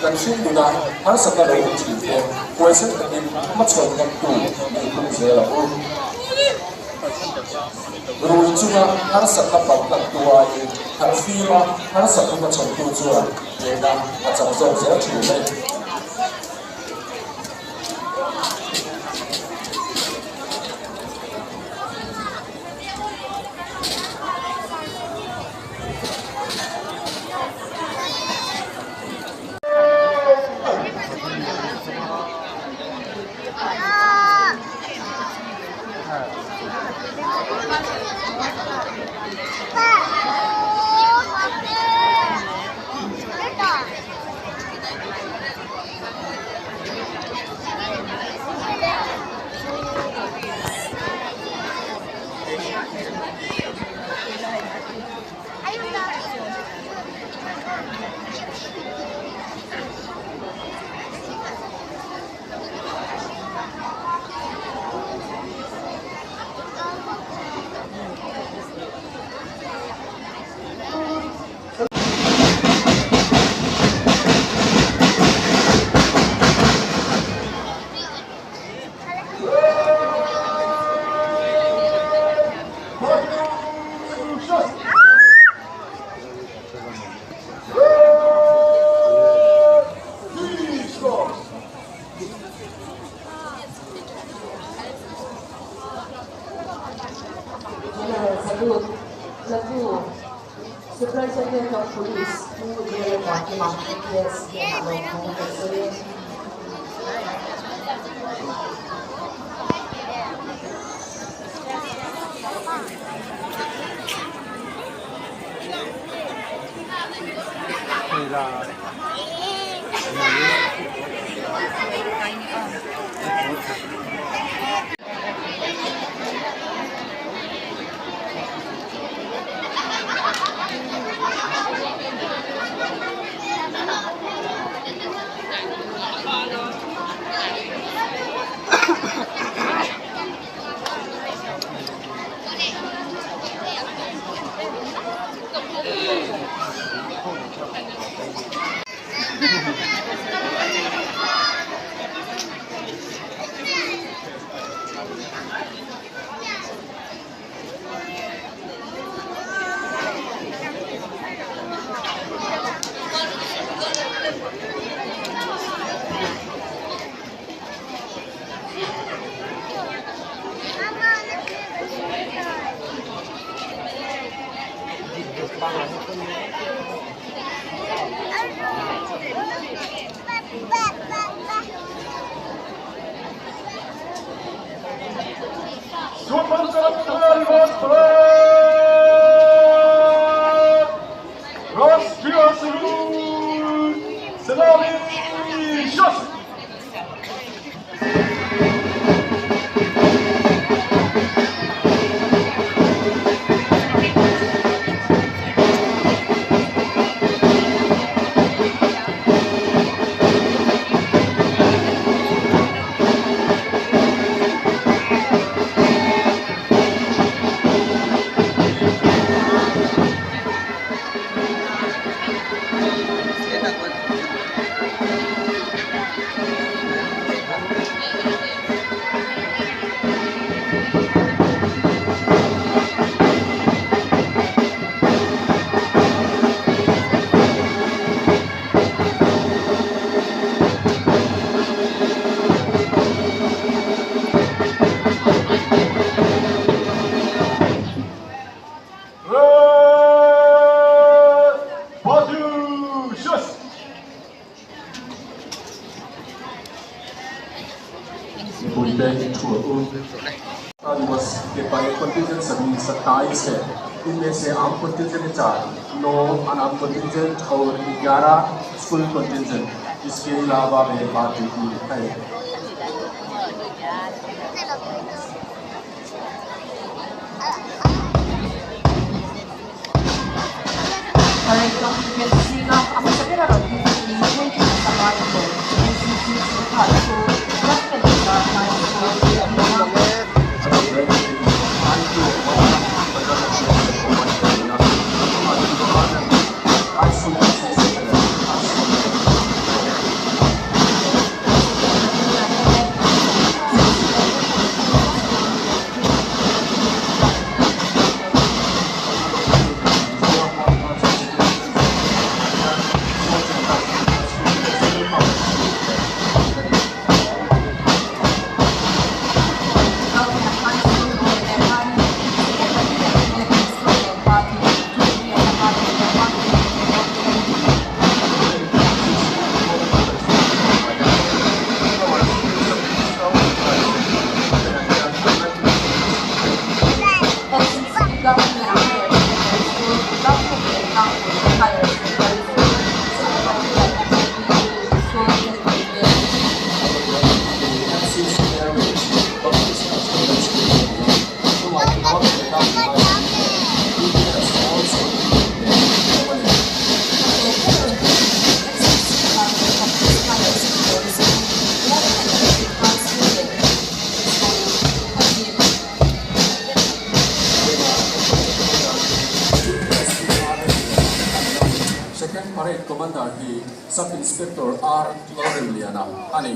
kan shin duna har sabna da wuce ke ko sai da ne matsayin kan to ne kun sai la ko ruwinchuna har sabna bakkan tuwa ne har fima har sabna matsayin to zuwa ne da a tsarzo sai ci ne Superintendent of Police who really want him on yes, इनमें से आम contingent 4, 9 अनाम contingent और 11 full contingent. इसके अलावा मैंने बात की है Sub-Inspector R. Lunglei Ani.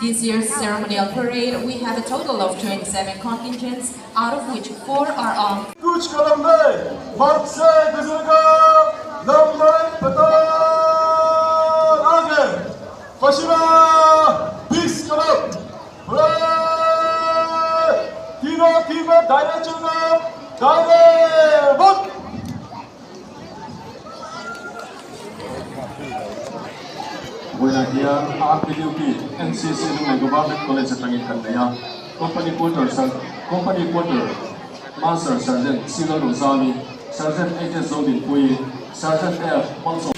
This year's ceremonial parade, we have a total of 27 contingents, out of which 4 are armed. Kuch Lunglei, Mark se Gazurga, Lunglei Patan, Age, Pashima, Peace Kalam, Tino Kima, Daire Chunga, Daire Mut. Buena dia, RPDP, NCC Lunglei Government College at Tangikandaya, Company Quarter, Master Sergeant Silo Rosani, Sergeant Agent Zodin Pui, Sergeant F. Monso.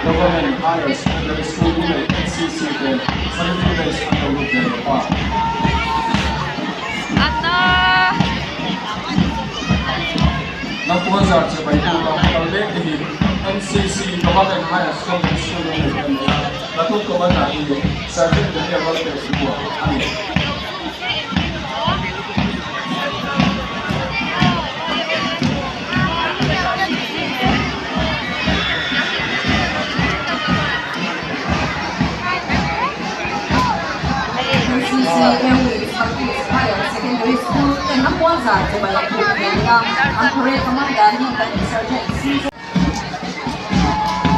Government hires secondary school unit NCC then 17 days under the park. Nakuha sa Sabay Pula, kalbeti NCC Government hires secondary school unit and Latung Commander in Sergeant Daniel Walter Figua. Secondary school dan Nakuaza Sabay Pula ang parade commander ni Sergeant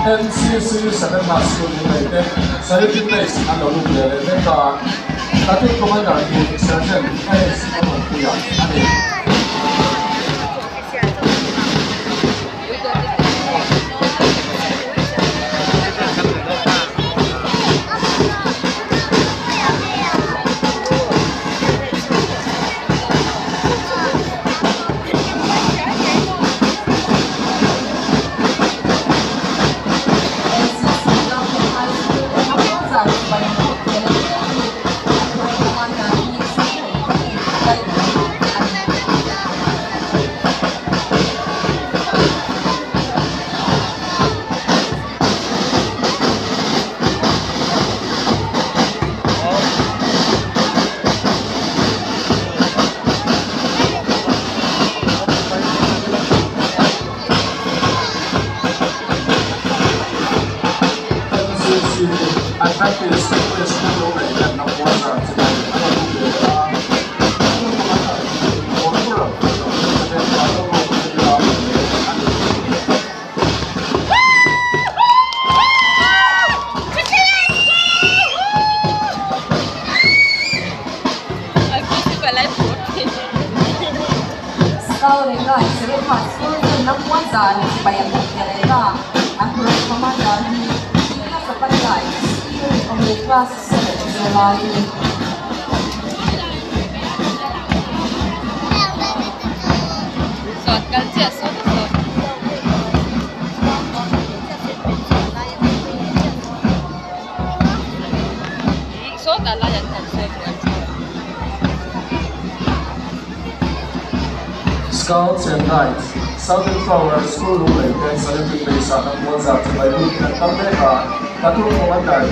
NCC Second School United, 17 days under Lunglei, then Latung Commander in Sergeant S. Puya. Happy Secondary School Lunglei dan Namuasa sebagai anak muda Lunglei Ceremonial School dan Namuasa sebagai mereka Angkuran Komandan hingga kepada Spirit kelas 7 Julai ini. Scouts and Knights, Southern Flower School Lunglei dan Ceremonial sa Namuasa sebagai mereka Katung Komandan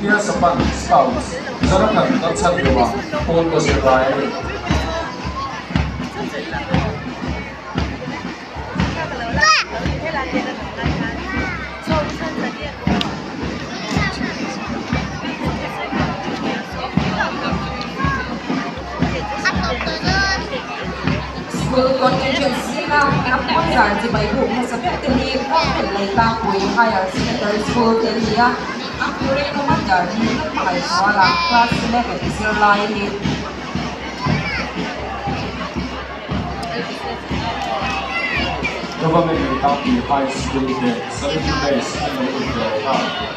India Sepan Scouts Zarakan Tatsan Dewa Pondok Julai ini. School contingency ng Namuasa sebagai group sa Pagtili Lunglei Tangkui Higher Secondary School India Angkuran Komandan hingga Pakaiwala kelas 11 Julai ini. Government County High School de Ceremonial Lunglei.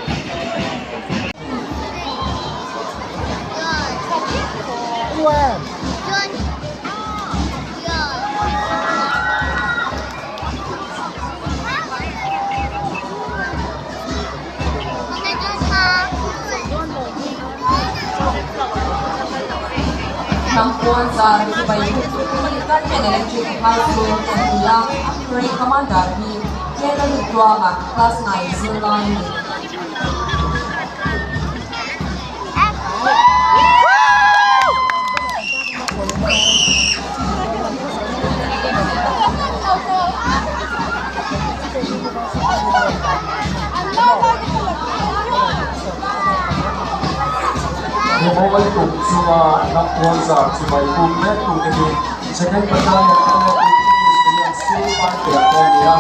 Namuasa sebagai Pemilikan Electric Household dan Bilang Angkuran Komandan di General Juama kelas 9 Julai ini. Memang itu semua Namuasa sebagai mereka ini second pertanyaan yang school party dan dia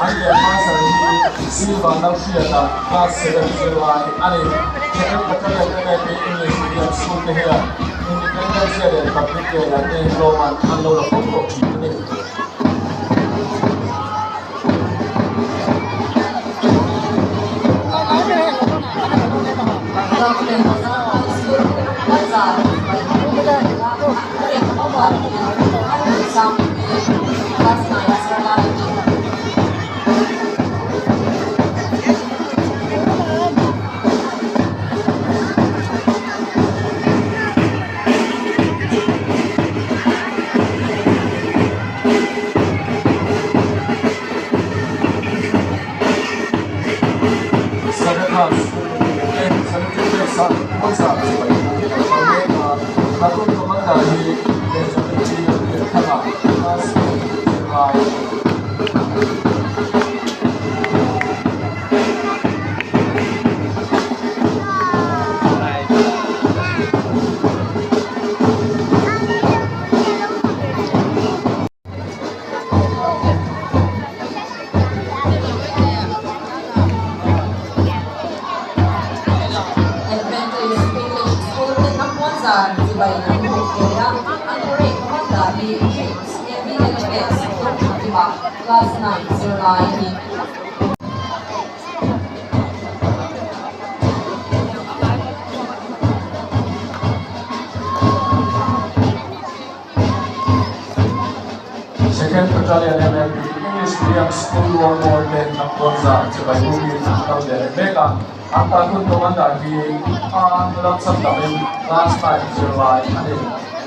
hanya masa ini silva nausia dan kelas 7 Julai ini second pertanyaan ini English school dia independensi dari public dan enrollment adalah pokok ini. Last night, July ini. Second pertanyaan yang English medium school one more than Namuasa sebagai mungkin atau dari mereka akan untuk anda di dalam September last night July ini.